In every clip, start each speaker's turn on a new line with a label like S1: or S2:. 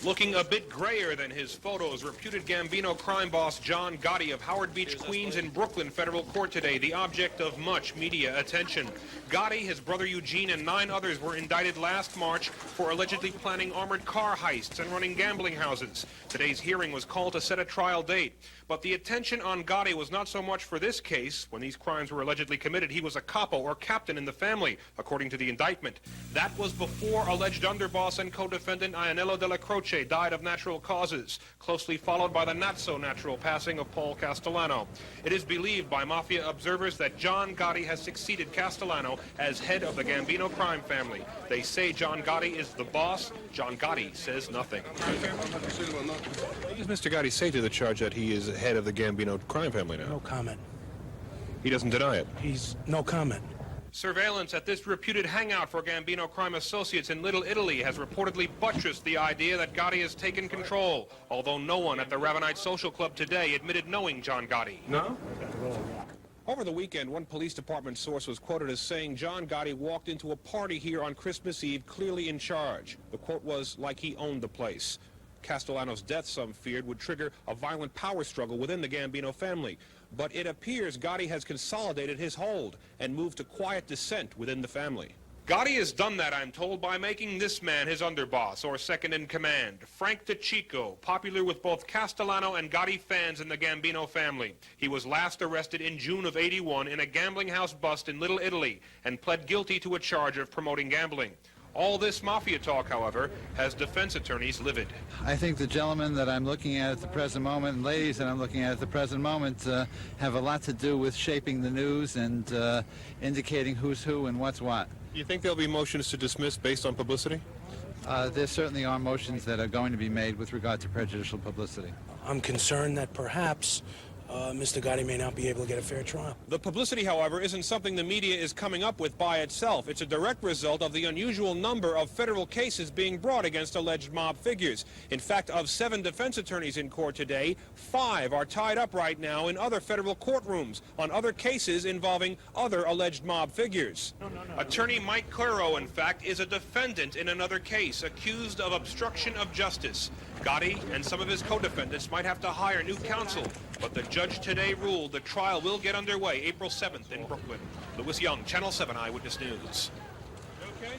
S1: Looking a bit grayer than his photos, reputed Gambino crime boss John Gotti of Howard Beach, Queens in Brooklyn federal court today, the object of much media attention. Gotti, his brother Eugene, and 9 others were indicted last March for allegedly planning armored car heists and running gambling houses. Today's hearing was called to set a trial date. But the attention on Gotti was not so much for this case. When these crimes were allegedly committed, he was a capo or captain in the family, according to the indictment. That was before alleged underboss and co-defendant Ianello Della Croce died of natural causes, closely followed by the not-so-natural passing of Paul Castellano. It is believed by mafia observers that John Gotti has succeeded Castellano as head of the Gambino crime family. They say John Gotti is the boss. John Gotti says nothing.
S2: What does Mr. Gotti say to the charge that he is head of the Gambino crime family now?
S3: No comment.
S2: He doesn't deny it?
S3: He's no comment.
S1: Surveillance at this reputed hangout for Gambino crime associates in Little Italy has reportedly buttressed the idea that Gotti has taken control, although no one at the Ravenite Social Club today admitted knowing John Gotti.
S2: No? Over the weekend, one police department source was quoted as saying John Gotti walked into a party here on Christmas Eve clearly in charge. The quote was like he owned the place. Castellano's death, some feared, would trigger a violent power struggle within the Gambino family. But it appears Gotti has consolidated his hold and moved to quiet dissent within the family.
S1: Gotti has done that, I'm told, by making this man his underboss, or second in command, Frank DeCicco, popular with both Castellano and Gotti fans in the Gambino family. He was last arrested in June of '81 in a gambling house bust in Little Italy and pled guilty to a charge of promoting gambling. All this mafia talk, however, has defense attorneys livid.
S4: I think the gentlemen that I'm looking at the present moment and ladies that I'm looking at the present moment have a lot to do with shaping the news and indicating who's who and what's what.
S2: Do you think there'll be motions to dismiss based on publicity?
S4: There certainly are motions that are going to be made with regard to prejudicial publicity.
S3: I'm concerned that perhaps Mr. Gotti may not be able to get a fair trial.
S2: The publicity, however, isn't something the media is coming up with by itself. It's a direct result of the unusual number of federal cases being brought against alleged mob figures. In fact, of 7 defense attorneys in court today, 5 are tied up right now in other federal courtrooms on other cases involving other alleged mob figures.
S1: Attorney Mike Claro, in fact, is a defendant in another case accused of obstruction of justice. Gotti and some of his co-defendants might have to hire new counsel, but the judge today ruled the trial will get underway April 7th in Brooklyn. Louis Young, Channel 7 Eyewitness News.
S2: Okay.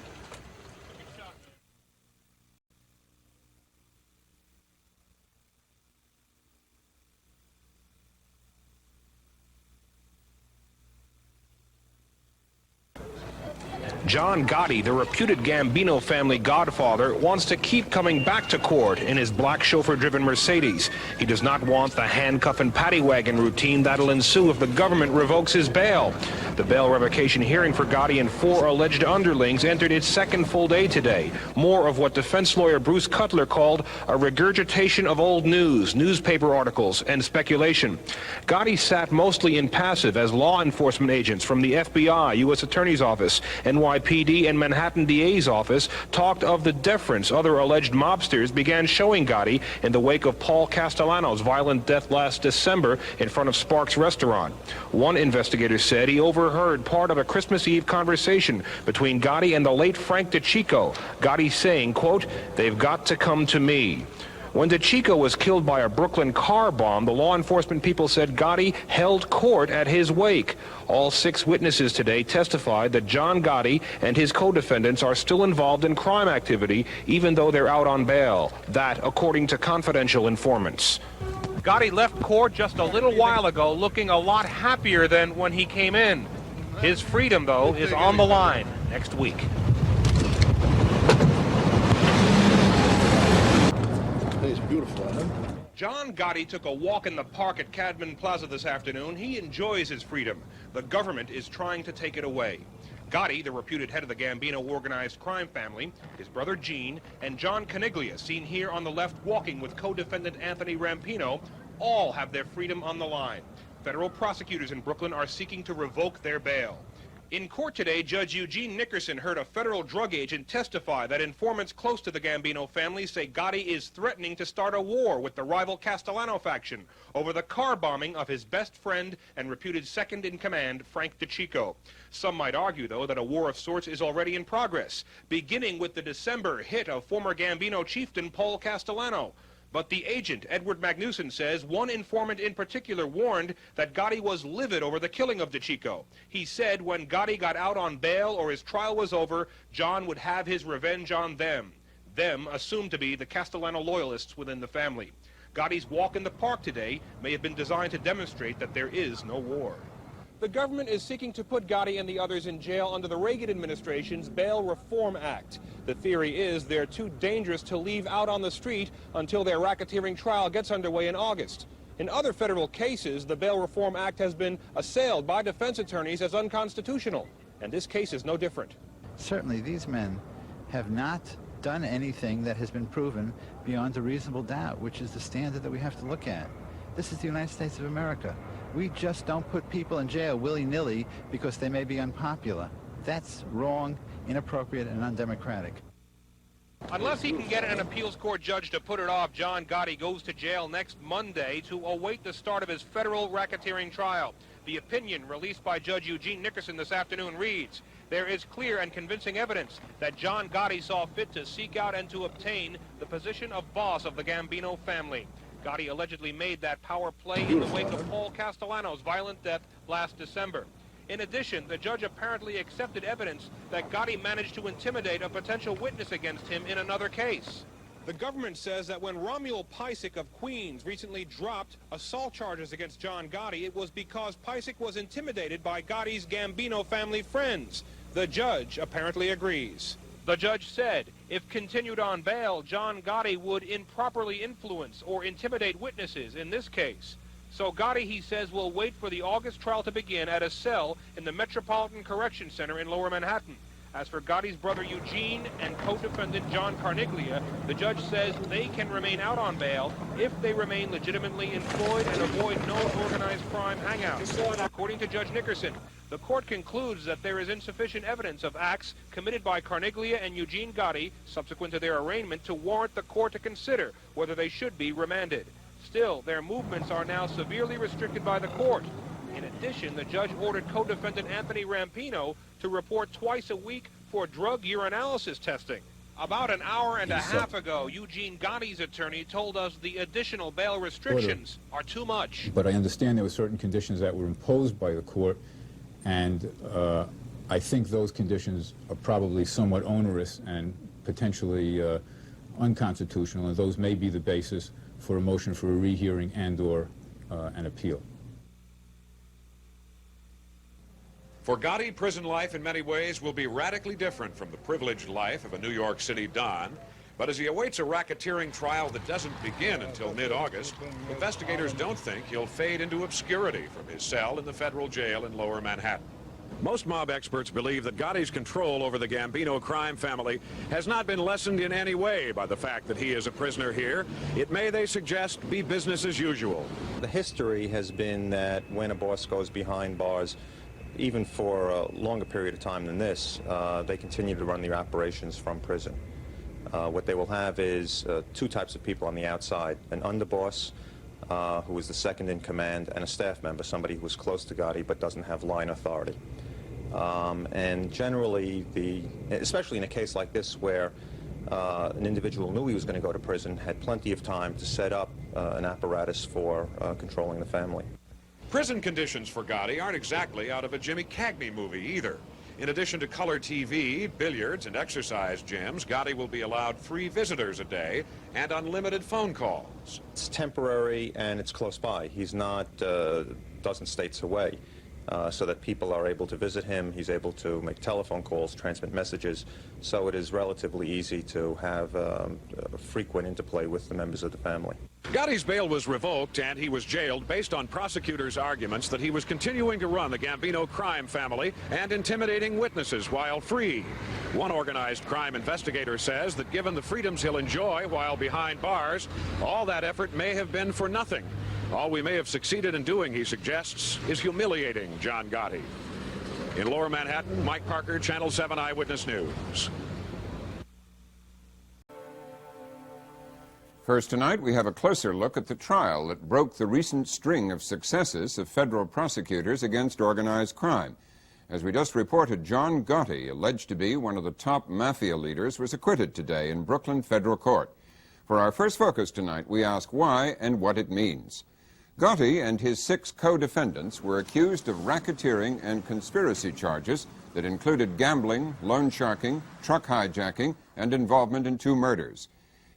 S1: John Gotti, the reputed Gambino family godfather, wants to keep coming back to court in his black chauffeur-driven Mercedes. He does not want the handcuff and paddy wagon routine that'll ensue if the government revokes his bail. The bail revocation hearing for Gotti and 4 alleged underlings entered its second full day today. More of what defense lawyer Bruce Cutler called a regurgitation of old news, newspaper articles, and speculation. Gotti sat mostly impassive as law enforcement agents from the FBI, U.S. Attorney's Office, NYPD, and Manhattan DA's office talked of the deference other alleged mobsters began showing Gotti in the wake of Paul Castellano's violent death last December in front of Sparks Restaurant. One investigator said he overheard part of a Christmas Eve conversation between Gotti and the late Frank DeCicco, Gotti saying, quote, "They've got to come to me." When DeCicco was killed by a Brooklyn car bomb, the law enforcement people said Gotti held court at his wake. All 6 witnesses today testified that John Gotti and his co-defendants are still involved in crime activity, even though they're out on bail. That, according to confidential informants. Gotti left court just a little while ago looking a lot happier than when he came in. His freedom, though, is on the line next week.
S5: It's beautiful, huh?
S1: John Gotti took a walk in the park at Cadman Plaza this afternoon. He enjoys his freedom. The government is trying to take it away. Gotti, the reputed head of the Gambino organized crime family, his brother Gene, and John Caniglia, seen here on the left walking with co-defendant Anthony Rampino, all have their freedom on the line. Federal prosecutors in Brooklyn are seeking to revoke their bail.
S2: In court today, Judge Eugene Nickerson heard a federal drug agent testify that informants close to the Gambino family say Gotti is threatening to start a war with the rival Castellano faction over the car bombing of his best friend and reputed second-in-command, Frank DeCicco. Some might argue, though, that a war of sorts is already in progress, beginning with the December hit of former Gambino chieftain Paul Castellano. But the agent, Edward Magnuson, says one informant in particular warned that Gotti was livid over the killing of DeCicco. He said when Gotti got out on bail or his trial was over, John would have his revenge on them. Them assumed to be the Castellano loyalists within the family. Gotti's walk in the park today may have been designed to demonstrate that there is no war. The government is seeking to put Gotti and the others in jail under the Reagan administration's Bail Reform Act. The theory is they're too dangerous to leave out on the street until their racketeering trial gets underway in August. In other federal cases, the Bail Reform Act has been assailed by defense attorneys as unconstitutional, and this case is no different.
S4: Certainly these men have not done anything that has been proven beyond a reasonable doubt, which is the standard that we have to look at. This is the United States of America. We just don't put people in jail willy-nilly because they may be unpopular. That's wrong, inappropriate, and undemocratic.
S2: Unless he can get an appeals court judge to put it off, John Gotti goes to jail next Monday to await the start of his federal racketeering trial. The opinion released by Judge Eugene Nickerson this afternoon reads, "There is clear and convincing evidence that John Gotti saw fit to seek out and to obtain the position of boss of the Gambino family." Gotti allegedly made that power play in the wake of Paul Castellano's violent death last December. In addition, the judge apparently accepted evidence that Gotti managed to intimidate a potential witness against him in another case. The government says that when Romuald Piecyk of Queens recently dropped assault charges against John Gotti, it was because Piecyk was intimidated by Gotti's Gambino family friends. The judge apparently agrees. The judge said, if continued on bail, John Gotti would improperly influence or intimidate witnesses in this case. So Gotti, he says, will wait for the August trial to begin at a cell in the Metropolitan Correction Center in Lower Manhattan. As for Gotti's brother Eugene and co-defendant John Carniglia, the judge says they can remain out on bail if they remain legitimately employed and avoid known organized crime hangouts. According to Judge Nickerson, the court concludes that there is insufficient evidence of acts committed by Carniglia and Eugene Gotti subsequent to their arraignment to warrant the court to consider whether they should be remanded. Still, their movements are now severely restricted by the court. In addition, the judge ordered co-defendant Anthony Rampino to report twice a week for drug urinalysis testing. About an hour and a half ago, Eugene Gotti's attorney told us the additional bail restrictions are too much.
S6: But I understand there were certain conditions that were imposed by the court, and I think those conditions are probably somewhat onerous and potentially unconstitutional, and those may be the basis for a motion for a rehearing and/or an appeal.
S7: For Gotti, prison life in many ways will be radically different from the privileged life of a New York City Don. But as he awaits a racketeering trial that doesn't begin until mid-August, investigators don't think he'll fade into obscurity from his cell in the federal jail in Lower Manhattan. Most mob experts believe that Gotti's control over the Gambino crime family has not been lessened in any way by the fact that he is a prisoner here. It may, they suggest, be business as usual.
S8: The history has been that when a boss goes behind bars, even for a longer period of time than this, they continue to run their operations from prison. What they will have is two types of people on the outside: an underboss, who is the second in command, and a staff member, somebody who is close to Gotti but doesn't have line authority. And generally, especially in a case like this where an individual knew he was going to go to prison, had plenty of time to set up an apparatus for controlling the family.
S7: Prison conditions for Gotti aren't exactly out of a Jimmy Cagney movie either. In addition to color TV, billiards, and exercise gyms, Gotti will be allowed 3 visitors a day and unlimited phone calls.
S8: It's temporary and it's close by. He's not dozen states away, so that people are able to visit him. He's able to make telephone calls, transmit messages, so it is relatively easy to have a frequent interplay with the members of the family.
S7: Gotti's bail was revoked and he was jailed based on prosecutors' arguments that he was continuing to run the Gambino crime family and intimidating witnesses while free. One organized crime investigator says that given the freedoms he'll enjoy while behind bars, all that effort may have been for nothing. All we may have succeeded in doing, he suggests, is humiliating John Gotti. In Lower Manhattan, Mike Parker, Channel 7 Eyewitness News.
S9: First tonight, we have a closer look at the trial that broke the recent string of successes of federal prosecutors against organized crime. As we just reported, John Gotti, alleged to be one of the top mafia leaders, was acquitted today in Brooklyn Federal Court. For our first focus tonight, we ask why and what it means. Gotti and his 6 co-defendants were accused of racketeering and conspiracy charges that included gambling, loan sharking, truck hijacking, and involvement in 2 murders.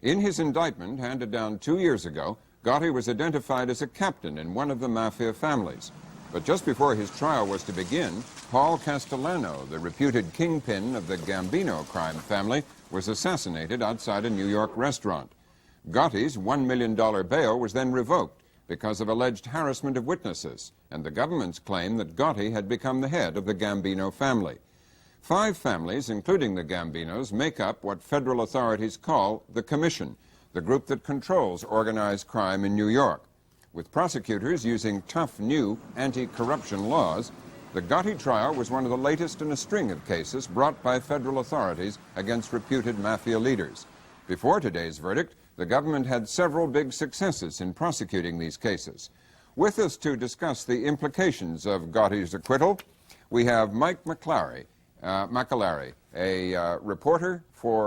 S9: In his indictment, handed down 2 years ago, Gotti was identified as a captain in one of the mafia families. But just before his trial was to begin, Paul Castellano, the reputed kingpin of the Gambino crime family, was assassinated outside a New York restaurant. Gotti's $1 million bail was then revoked because of alleged harassment of witnesses and the government's claim that Gotti had become the head of the Gambino family. 5 families, including the Gambinos, make up what federal authorities call the Commission, the group that controls organized crime in New York. With prosecutors using tough new anti-corruption laws, the Gotti trial was one of the latest in a string of cases brought by federal authorities against reputed mafia leaders. Before today's verdict, the government had several big successes in prosecuting these cases. With us to discuss the implications of Gotti's acquittal, we have Mike McClary, a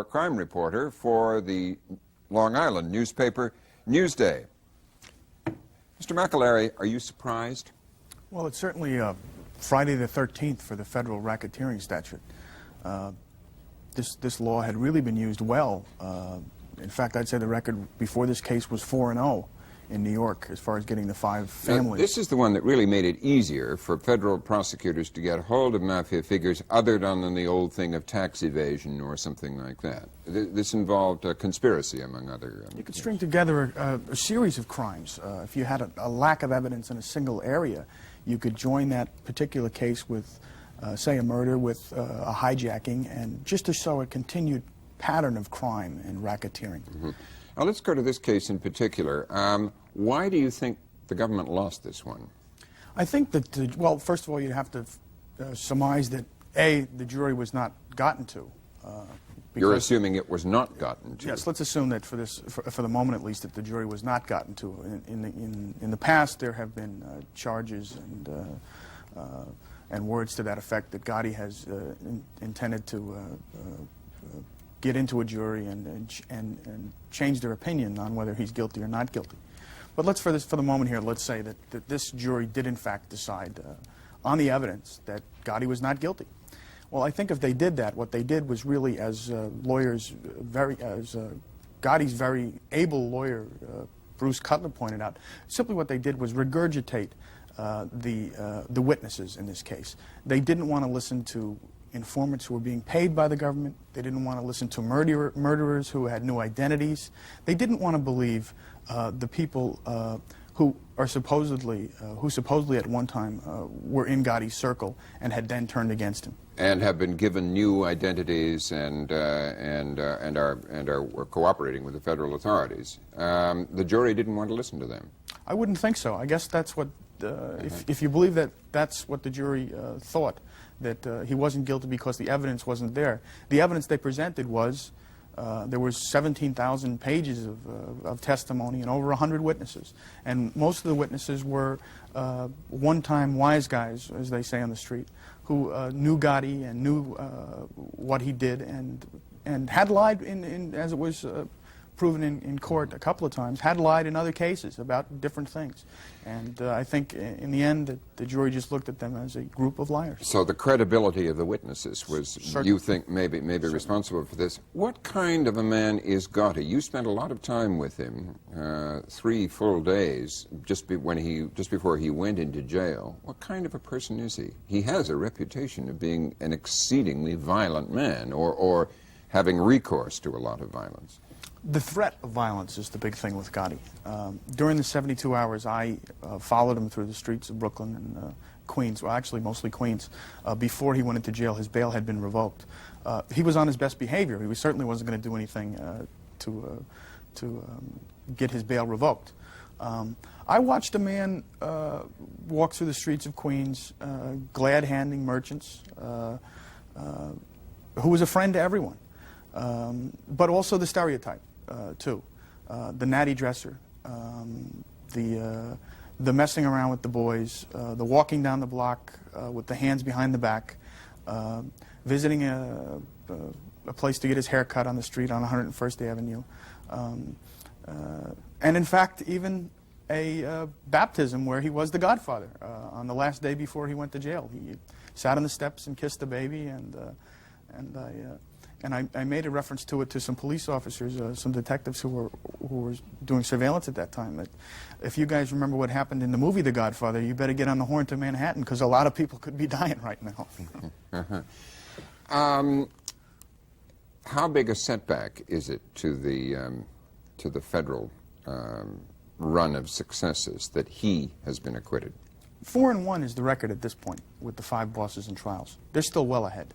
S9: crime reporter for the Long Island newspaper Newsday. Mr. McClary, are you surprised?
S10: Well, it's certainly Friday the 13th for the federal racketeering statute. This law had really been used well. In fact, I'd say the record before this case was 4-0 in New York as far as getting the 5 families.
S9: Now, this is the one that really made it easier for federal prosecutors to get hold of mafia figures other than the old thing of tax evasion or something like that. This involved conspiracy, among other...
S10: You could string together a series of crimes. If you had a lack of evidence in a single area, you could join that particular case with, say, a murder with a hijacking, and just to show a continued pattern of crime and racketeering.
S9: Mm-hmm. Now, let's go to this case in particular. Why do you think the government lost this one?
S10: I think that, well, first of all, you'd have to surmise that, A, the jury was not gotten to.
S9: You're assuming it was not gotten to.
S10: Yes, let's assume that for the moment at least, that the jury was not gotten to. In the past, there have been charges and words to that effect that Gotti has intended to get into a jury and change their opinion on whether he's guilty or not guilty. But let's, for the moment here, let's say that this jury did in fact decide on the evidence that Gotti was not guilty. Well, I think if they did that, what they did was really, as lawyers, Gotti's very able lawyer, Bruce Cutler, pointed out, simply what they did was regurgitate the witnesses in this case. They didn't want to listen to informants who were being paid by the government. They didn't want to listen to murderers who had new identities. They didn't want to believe the people who supposedly at one time were in Gotti's circle and had then turned against him.
S9: And have been given new identities and are cooperating with the federal authorities. The jury didn't want to listen to them.
S10: I wouldn't think so. I guess that's what, if you believe that that's what the jury thought, that he wasn't guilty because the evidence wasn't there. The evidence they presented was there was 17,000 pages of testimony and over 100 witnesses. And most of the witnesses were one-time wise guys, as they say on the street, who knew Gotti and knew what he did and had lied, as it was proven in court a couple of times, had lied in other cases about different things. And I think in the end that the jury just looked at them as a group of liars.
S9: So the credibility of the witnesses was, certainly, you think, maybe responsible for this. What kind of a man is Gotti? You spent a lot of time with him, 3 full days, just before he went into jail. What kind of a person is he? He has a reputation of being an exceedingly violent man, or having recourse to a lot of violence.
S10: The threat of violence is the big thing with Gotti. During the 72 hours, I followed him through the streets of Brooklyn and Queens, well, actually mostly Queens. Before he went into jail, his bail had been revoked. He was on his best behavior. He certainly wasn't going to do anything to get his bail revoked. I watched a man walk through the streets of Queens, glad-handing merchants, who was a friend to everyone, but also the stereotype, too. The natty dresser, the messing around with the boys, the walking down the block with the hands behind the back, visiting a place to get his hair cut on the street on 101st Avenue, and in fact, even a baptism where he was the godfather on the last day before he went to jail. He sat on the steps and kissed the baby, and I made a reference to it to some police officers, some detectives who were doing surveillance at that time. That if you guys remember what happened in the movie The Godfather, you better get on the horn to Manhattan, because a lot of people could be dying right now.
S9: How big a setback is it to the federal run of successes that he has been acquitted?
S10: 4-1 is the record at this point with the 5 bosses and trials. They're still well ahead.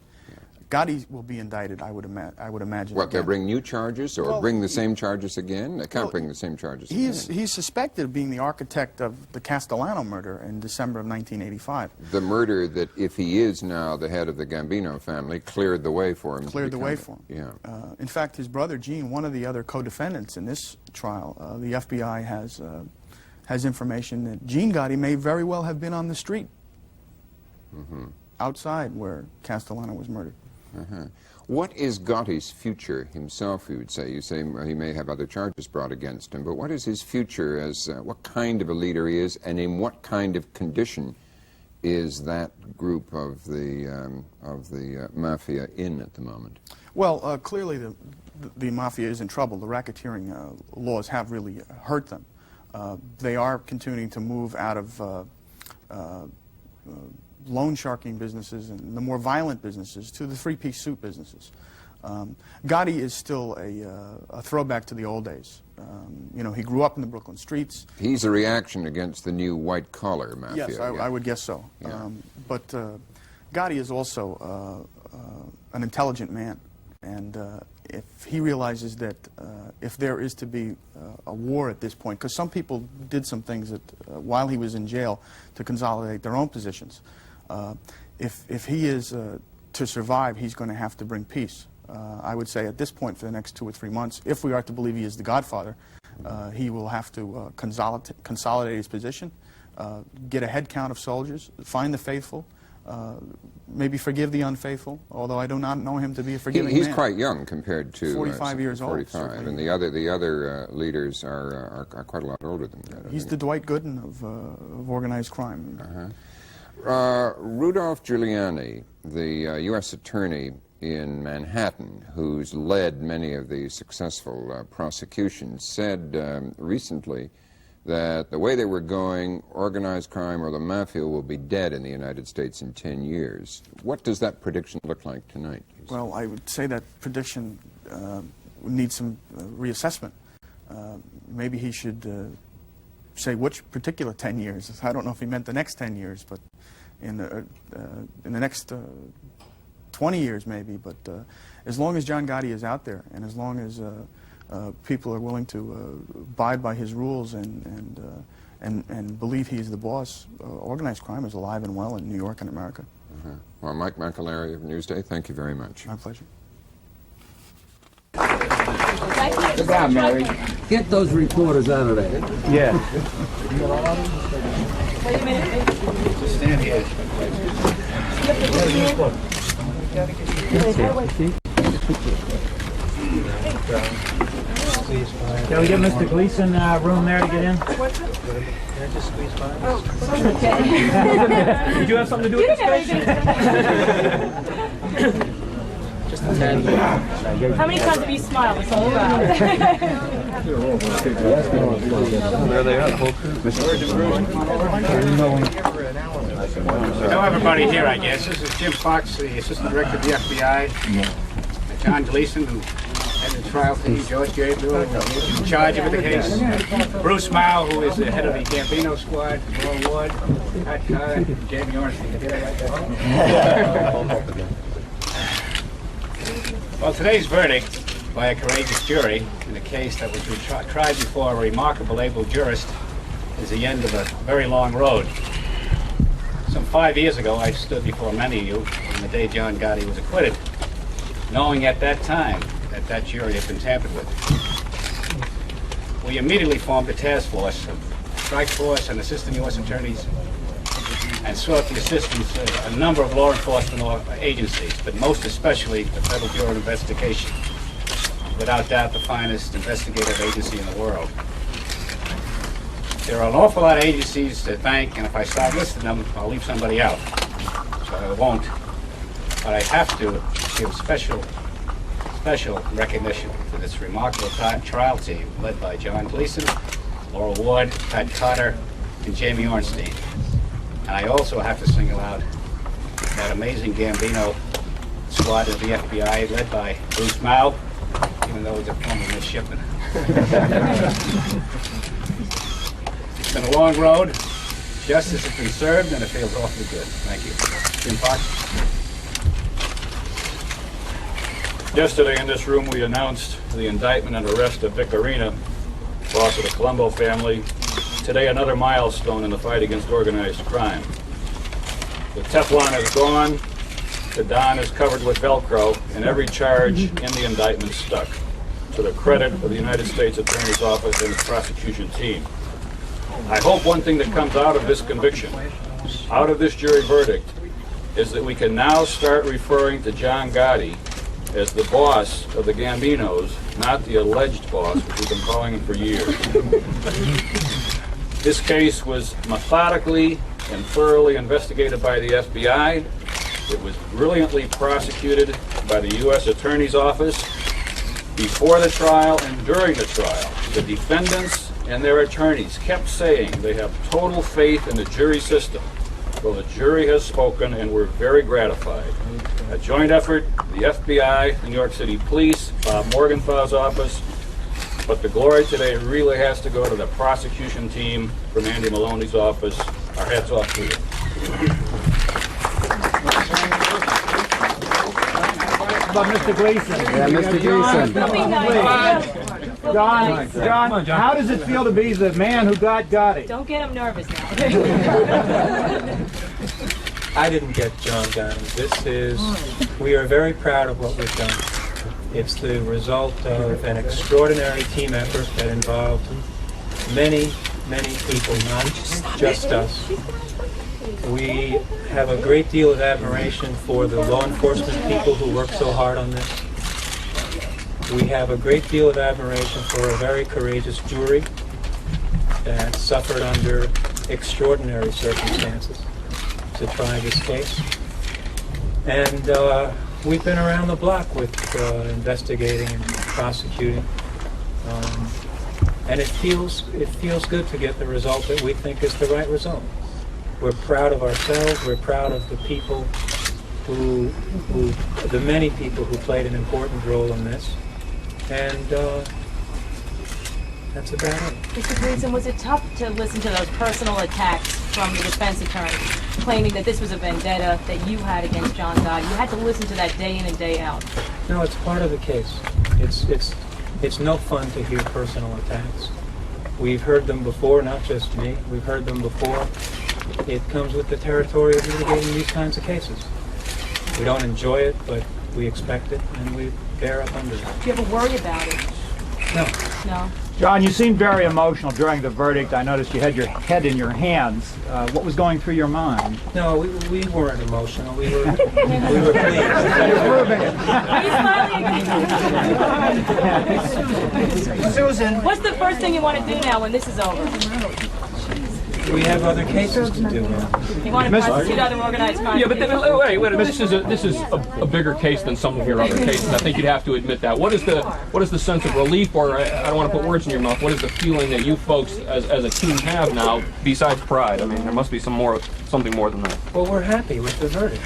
S10: Gotti will be indicted, I would imagine.
S9: What, they'll bring new charges, or bring the same charges again? They can't bring the same charges again.
S10: He's suspected of being the architect of the Castellano murder in December of 1985.
S9: The murder that, if he is now the head of the Gambino family, cleared the way for him.
S10: Cleared the way for him.
S9: Yeah.
S10: In fact, his brother Gene, one of the other co-defendants in this trial, the FBI has information that Gene Gotti may very well have been on the street outside where Castellano was murdered.
S9: What is Gotti's future himself, you would say? You say he may have other charges brought against him, but what is his future as, what kind of a leader he is, and in what kind of condition is that group of the mafia in at the moment?
S10: Well, clearly the mafia is in trouble. The racketeering laws have really hurt them. They are continuing to move out of loan sharking businesses and the more violent businesses to the three-piece suit businesses. Gotti is still a throwback to the old days. You know, he grew up in the Brooklyn streets.
S9: He's a reaction against the new white-collar mafia.
S10: Yes, I would guess so.
S9: Yeah.
S10: But Gotti is also an intelligent man, and if he realizes that if there is to be a war at this point, because some people did some things that, while he was in jail to consolidate their own positions, if he is to survive, he's going to have to bring peace. I would say at this point for the next 2 or 3 months, if we are to believe he is the godfather, he will have to consolidate his position, get a head count of soldiers, find the faithful, maybe forgive the unfaithful, although I do not know him to be a forgiving
S9: He's
S10: man.
S9: quite young compared to
S10: 45 years
S9: 45,
S10: old.
S9: and the other leaders are quite a lot older than that.
S10: He's the Dwight Gooden of organized crime.
S9: Rudolph Giuliani, the U.S. attorney in Manhattan, who's led many of the successful prosecutions, said recently that the way they were going, organized crime or the mafia will be dead in the United States in 10 years. What does that prediction look like tonight?
S10: Well, I would say that prediction needs some reassessment. Maybe he should say which particular 10 years. I don't know if he meant the next 10 years, but in the next 20 years maybe. But as long as John Gotti is out there, and as long as people are willing to abide by his rules and believe he's the boss, organized crime is alive and well in New York and America.
S9: Well, Mike McAlery of Newsday, thank you very much.
S10: My pleasure.
S11: Sit down, Mary. Get those reporters out of there.
S12: Yeah.
S11: Wait a minute.
S12: Stand here.
S13: Can we get Mr. Gleason room there to get in?
S12: Can I just squeeze by?
S13: Oh, okay. Did you have something to do with this case?
S12: Just a tad.
S14: How many times have you smiled this whole time?
S12: There they are.
S15: I know everybody here, I guess. This is Jim Fox, the Assistant Director of the FBI. John Gleason, who had the trial team, George Gabriel, in charge of the case. Bruce Mao, who is the head of the Gambino squad, Paul Ward, Pat Carter, Jamie Orange. Well, today's verdict by a courageous jury in a case that was tried before a remarkable able jurist is the end of a very long road. Some 5 years ago, I stood before many of you on the day John Gotti was acquitted, knowing at that time that that jury had been tampered with. We immediately formed a task force of strike force and assistant U.S. attorneys and sought the assistance of a number of law enforcement agencies, but most especially the Federal Bureau of Investigation, without doubt the finest investigative agency in the world. There are an awful lot of agencies to thank, and if I start listing them, I'll leave somebody out, so I won't. But I have to give special recognition to this remarkable trial team led by John Gleason, Laurel Ward, Pat Carter, and Jamie Ornstein. And I also have to single out that amazing Gambino squad of the FBI led by Bruce Mao, even though he's a former midshipman. It's been a long road. Justice has been served, and it feels awfully good. Thank you. Jim Fox.
S16: Yesterday in this room we announced the indictment and arrest of Vic Arena, boss of the Colombo family. Today another milestone in the fight against organized crime. The Teflon is gone, the Don is covered with Velcro, and every charge in the indictment stuck, to the credit of the United States Attorney's Office and its prosecution team. I hope one thing that comes out of this conviction, out of this jury verdict, is that we can now start referring to John Gotti as the boss of the Gambinos, not the alleged boss, which we've been calling him for years. This case was methodically and thoroughly investigated by the FBI. It was brilliantly prosecuted by the U.S. Attorney's Office before the trial and during the trial. The defendants and their attorneys kept saying they have total faith in the jury system. Well, the jury has spoken, and we're very gratified. A joint effort, the FBI, the New York City Police, Bob Morgenthau's office, but the glory today really has to go to the prosecution team from Andy Maloney's office. Our hats off to you.
S17: About Mr. Gleason.
S11: Yeah, Mr. Gleason.
S17: John, how does it feel to be the man who got Gotti?
S14: Don't get him nervous now.
S12: I didn't get John Gotti. We are very proud of what we've done. It's the result of an extraordinary team effort that involved many, many people, not just us. We have a great deal of admiration for the law enforcement people who work so hard on this. We have a great deal of admiration for a very courageous jury that suffered under extraordinary circumstances to try this case. And we've been around the block with investigating and prosecuting. And it feels good to get the result that we think is the right result. We're proud of ourselves. We're proud of the people the many people who played an important role in this. And that's about it.
S14: Mr. Gleason, was it tough to listen to those personal attacks from the defense attorney, claiming that this was a vendetta that you had against John Gotti? You had to listen to that day in and day out.
S12: No, it's part of the case. It's no fun to hear personal attacks. We've heard them before, not just me. We've heard them before. It comes with the territory of litigating these kinds of cases. We don't enjoy it, but we expect it, and we bear up under it.
S14: Do you ever worry about it?
S12: No.
S14: No.
S17: John, you seemed very emotional during the verdict. I noticed you had your head in your hands. What was going through your mind?
S12: No, we weren't emotional. We were pleased.
S14: Are you smiling?
S17: Susan.
S14: What's the first thing you want to do now when this is over?
S12: We have other cases to do now.
S14: You want to prosecute other organized crime?
S13: Yeah, but then, wait a minute. This is a bigger case than some of your other cases. I think you'd have to admit that. What is the sense of relief, or I don't want to put words in your mouth, what is the feeling that you folks as a team have now, besides pride? I mean, there must be something more than that.
S12: Well, we're happy with the verdict.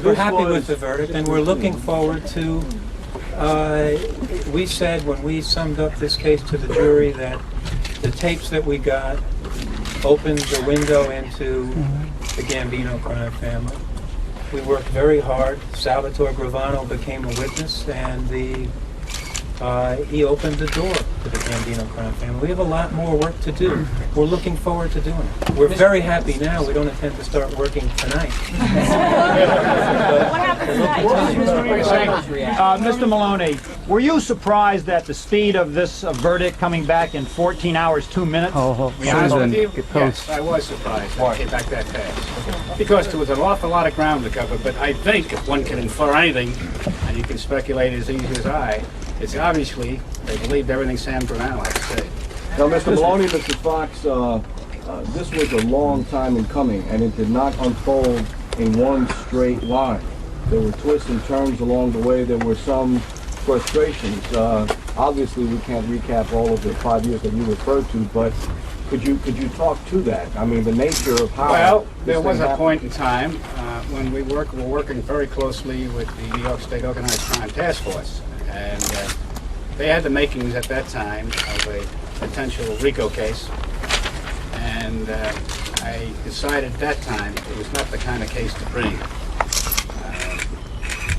S12: We're happy with the verdict, and we're looking forward to, we said when we summed up this case to the jury that the tapes that we got opened the window into the Gambino crime family. We worked very hard. Salvatore Gravano became a witness, and the he opened the door to the Gambino crime family. We have a lot more work to do. We're looking forward to doing it. We're very happy now. We don't intend to start working tonight.
S14: What happened tonight?
S17: Mr. Maloney, were you surprised at the speed of this verdict coming back in 14 hours, 2 minutes?
S15: To be honest with you, yes, I was surprised that it came back that fast. Because there was an awful lot of ground to cover, but I think if one can infer anything, and you can speculate as easy as I, it's obviously they believed everything Sam Gravano had to say.
S18: Now, Mr. Maloney, Mr. Fox, this was a long time in coming, and it did not unfold in one straight line. There were twists and turns along the way. There were some frustrations. Obviously, we can't recap all of the 5 years that you referred to, but could you talk to that? I mean, the nature of how.
S15: Well, there was a point in time when we were working very closely with the New York State Organized Crime Task Force, and they had the makings at that time of a potential RICO case, and I decided at that time it was not the kind of case to bring.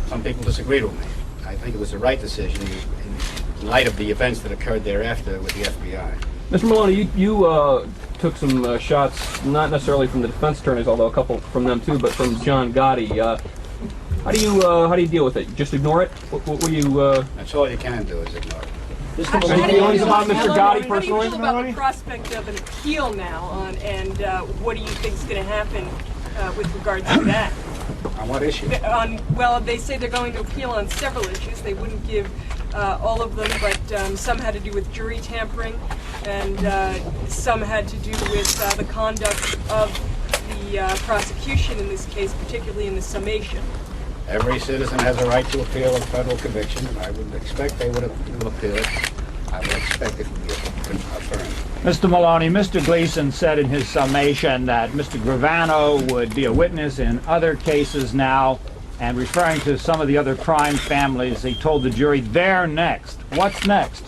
S15: Some people disagreed with me. I think it was the right decision in light of the events that occurred thereafter with the FBI.
S13: Mr. Maloney, you took some shots, not necessarily from the defense attorneys, although a couple from them too, but from John Gotti. How do you deal with it? Just ignore it? What do you?
S15: That's all you can do is ignore it.
S13: Any feelings about Mr. Gotti personally?
S19: How do you feel about the prospect of an appeal now, and what do you think is going to happen with regard to that?
S15: On what issue?
S19: Well, they say they're going to appeal on several issues. They wouldn't give all of them, but some had to do with jury tampering, and some had to do with the conduct of the prosecution in this case, particularly in the summation.
S15: Every citizen has a right to appeal a federal conviction. I would expect they would appeal it. I would expect it would be affirmed.
S17: Mr. Maloney, Mr. Gleason said in his summation that Mr. Gravano would be a witness in other cases now, and referring to some of the other crime families, he told the jury, they're next. What's next?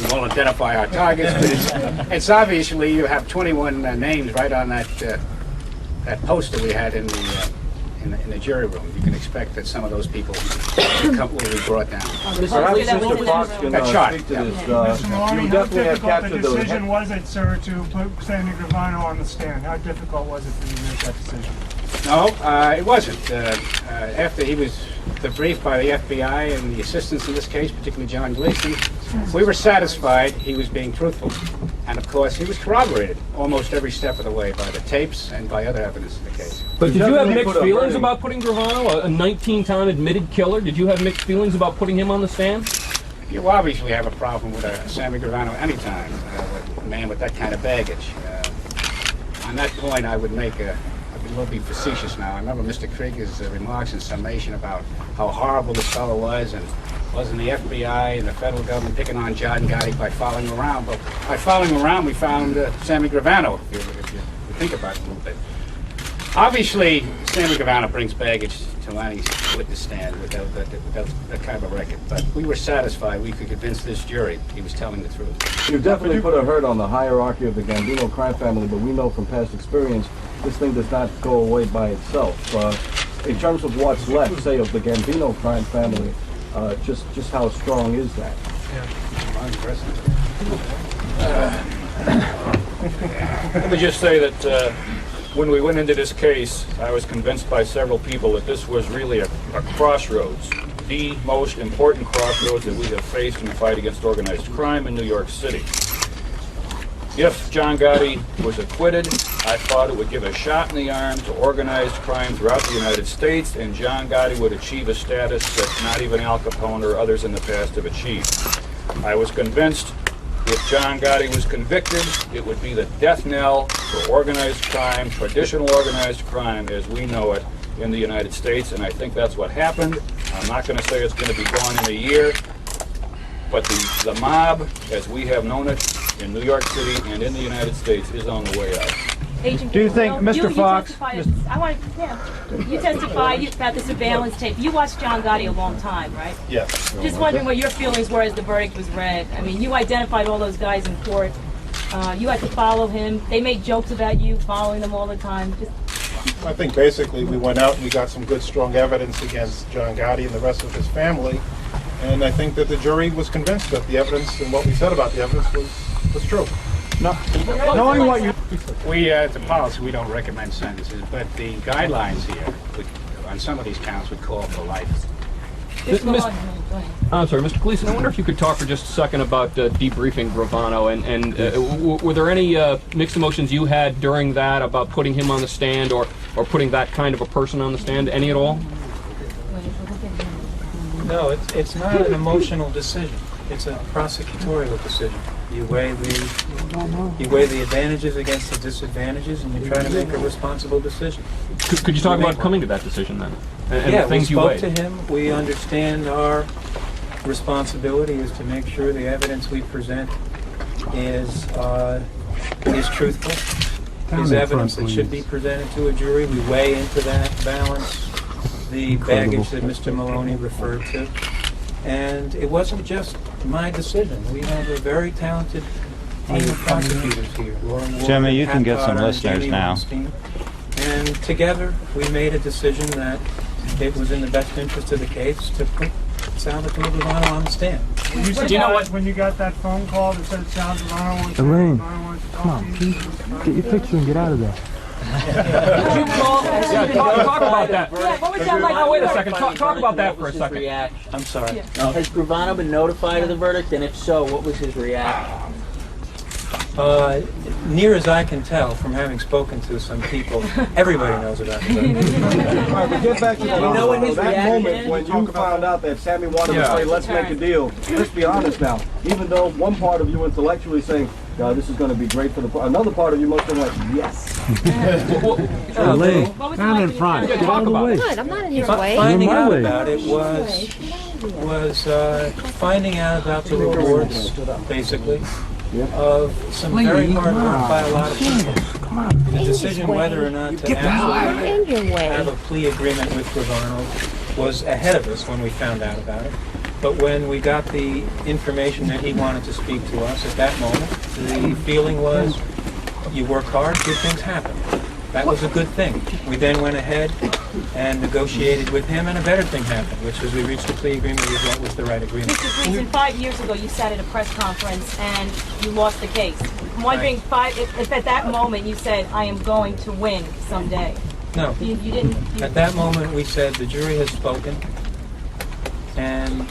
S15: We won't identify our targets, but it's obviously you have 21 names right on that poster we had in the jury room. You can expect that some of those people will be brought down.
S18: Perhaps Mr. Fox can speak to this.
S20: Mr. Maloney,
S18: You
S20: how
S18: definitely have
S20: difficult
S18: captured
S20: the
S18: those.
S20: decision was it, sir, to put Sammy Gravano on the stand? How difficult was it for you to make that decision?
S15: No, it wasn't. After he was debriefed by the FBI and the assistants in this case, particularly John Gleason, we were satisfied he was being truthful. And of course, he was corroborated almost every step of the way by the tapes and by other evidence in the case.
S13: But did you have mixed feelings about putting Gravano, a 19-time admitted killer? Did you have mixed feelings about putting him on the stand?
S15: You obviously have a problem with Sammy Gravano anytime, with a man with that kind of baggage. On that point, I would make a little bit facetious now. I remember Mr. Krieger's remarks in summation about how horrible this fellow was, and wasn't the FBI and the federal government picking on John Gotti by following him around. But by following him around, we found Sammy Gravano, if you think about it a little bit. Obviously, Sammy Gravano brings baggage to any witness stand without that kind of a record. But we were satisfied we could convince this jury he was telling the truth.
S18: You've definitely put a hurt on the hierarchy of the Gambino crime family, but we know from past experience this thing does not go away by itself. In terms of what's left, say, of the Gambino crime family, just how strong is that?
S16: Let me just say that when we went into this case, I was convinced by several people that this was really a crossroads, the most important crossroads that we have faced in the fight against organized crime in New York City. If John Gotti was acquitted, I thought it would give a shot in the arm to organized crime throughout the United States, and John Gotti would achieve a status that not even Al Capone or others in the past have achieved. I was convinced if John Gotti was convicted, it would be the death knell for organized crime, traditional organized crime as we know it in the United States, and I think that's what happened. I'm not going to say it's going to be gone in a year, but the mob, as we have known it in New York City and in the United States, is on the way out.
S17: Do you think, Mr. Fox?
S14: You testified about the surveillance tape. You watched John Gotti a long time, right?
S5: Yes.
S14: Just wondering what your feelings were as the verdict was read. I mean, you identified all those guys in court. You had to follow him. They made jokes about you following them all the time.
S5: I think basically we went out and we got some good, strong evidence against John Gotti and the rest of his family.
S21: And I think that the jury was convinced that the evidence and what we said about the evidence was true.
S15: Knowing what you... We, as a policy, we don't recommend sentences, but the guidelines here, on some of these counts, would call for life.
S13: I'm sorry, Mr. Gleason, I wonder if you could talk for just a second about debriefing Gravano, and were there any mixed emotions you had during that about putting him on the stand or putting that kind of a person on the stand, any at all?
S12: No, it's not an emotional decision. It's a prosecutorial decision. You weigh the advantages against the disadvantages, and you try to make a responsible decision.
S13: Could you talk about coming to that decision then? And
S12: yeah,
S13: the things
S12: we
S13: you
S12: spoke
S13: weighed?
S12: to him. We understand our responsibility is to make sure the evidence we present is truthful, is evidence that should be presented to a jury. We weigh into that balance the baggage that Mr. Maloney referred to. And it wasn't just my decision. We have a very talented team of prosecutors here.
S17: Jimmy, you can get some listeners now.
S12: And together, we made a decision that it was in the best interest of the case to put Salvatore Gravano on the stand.
S20: Do you know what? When you got that phone call that said Salvatore wanted to
S22: Come on, please. Get your picture and get out of there.
S13: Talk about that.
S14: Yeah, what was that like?
S13: Oh, wait a second. Talk about that for a second.
S12: I'm sorry.
S23: Has Gravano been notified of the verdict? And if so, what was his reaction?
S12: Near as I can tell from having spoken to some people, everybody knows about the verdict.
S18: All right, but get back to that, that moment when you found out that Sammy wanted to say, let's make a deal. Let's be honest now. Even though one part of you intellectually saying, God, this is going to be great for the... Another part of you must have been like, yes.
S22: Down in front. Get out of the way.
S24: I'm not in your way.
S12: Finding out about it was finding out about the rewards, basically, of some very hard work by a lot of people. The decision whether or not to actually have a plea agreement with Gravano was ahead of us when we found out about it. But when we got the information that he wanted to speak to us at that moment, the feeling was, you work hard, good things happen. That was a good thing. We then went ahead and negotiated with him, and a better thing happened, which was we reached a plea agreement with what was the right agreement.
S14: Mr. Gleason, 5 years ago you sat at a press conference and you lost the case. I'm wondering if at that moment you said, I am going to win someday.
S12: No.
S14: You didn't?
S12: At that moment we said, the jury has spoken, and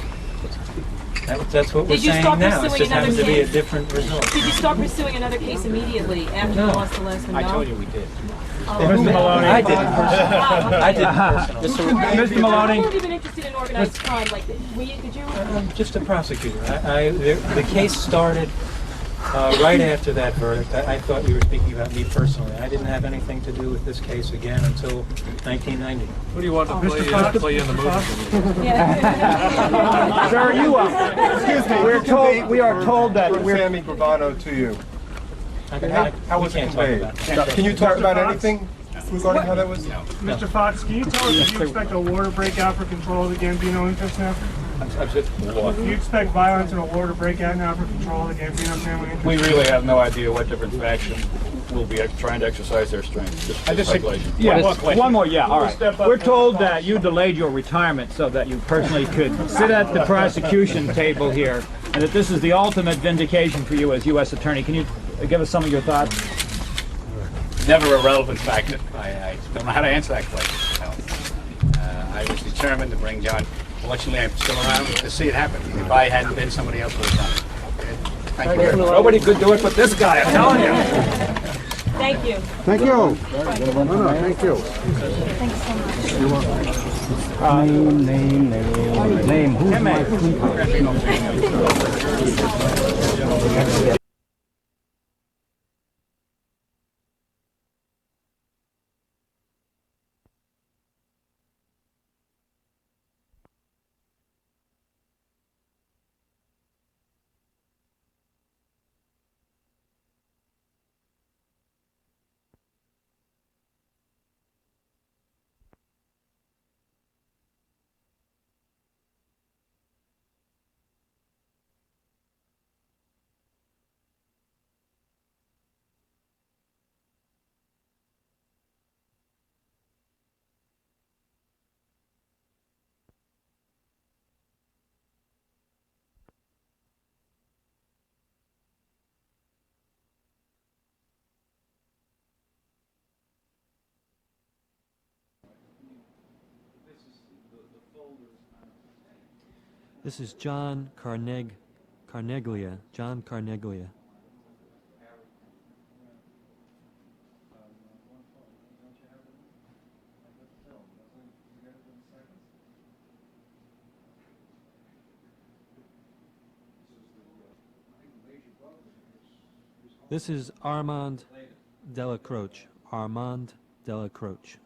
S12: that's what we're saying now. It just happens to be a different result.
S14: Did you start pursuing another case immediately after you lost the last one?
S12: I told you we did.
S14: Mr.
S12: Maloney. I didn't personally. I didn't personally.
S14: Mr. Maloney. How long have you been interested in organized crime? Like, did you?
S12: I'm just a prosecutor. The case started right after that verdict. I thought you were speaking about me personally. I didn't have anything to do with this case again until 1990.
S25: Who do you want to play in the movie?
S17: Sir, you excuse me. We are told that
S21: we're Sammy Gravano to you. How was it conveyed? Can you talk about anything regarding how that was?
S20: Mr. Fox, can you tell us if you expect a war to break out for control of the Gambino interest now? Do you expect violence and a war to break out now for control of the Gambino family interest?
S16: We really have no idea what different faction will be trying to exercise their strength. Just speculation.
S17: One more, yeah, all right. We're told that you delayed your retirement so that you personally could sit at the prosecution table here, and that this is the ultimate vindication for you as U.S. Attorney. Can you give us some of your thoughts?
S15: Never a relevant factor. I don't know how to answer that question. I was determined to bring John. Fortunately, I'm still around to see it happen. If I hadn't been, somebody else would have done it. Okay? Thank you.
S7: Nobody could do it but this guy, I'm telling you.
S14: Thank you.
S22: Thank you. No, thank you.
S14: Thanks so much.
S22: Name. Who's my
S1: This is John Carneglia. John Carneglia. This is Armand Delacroce. Armand Delacroce.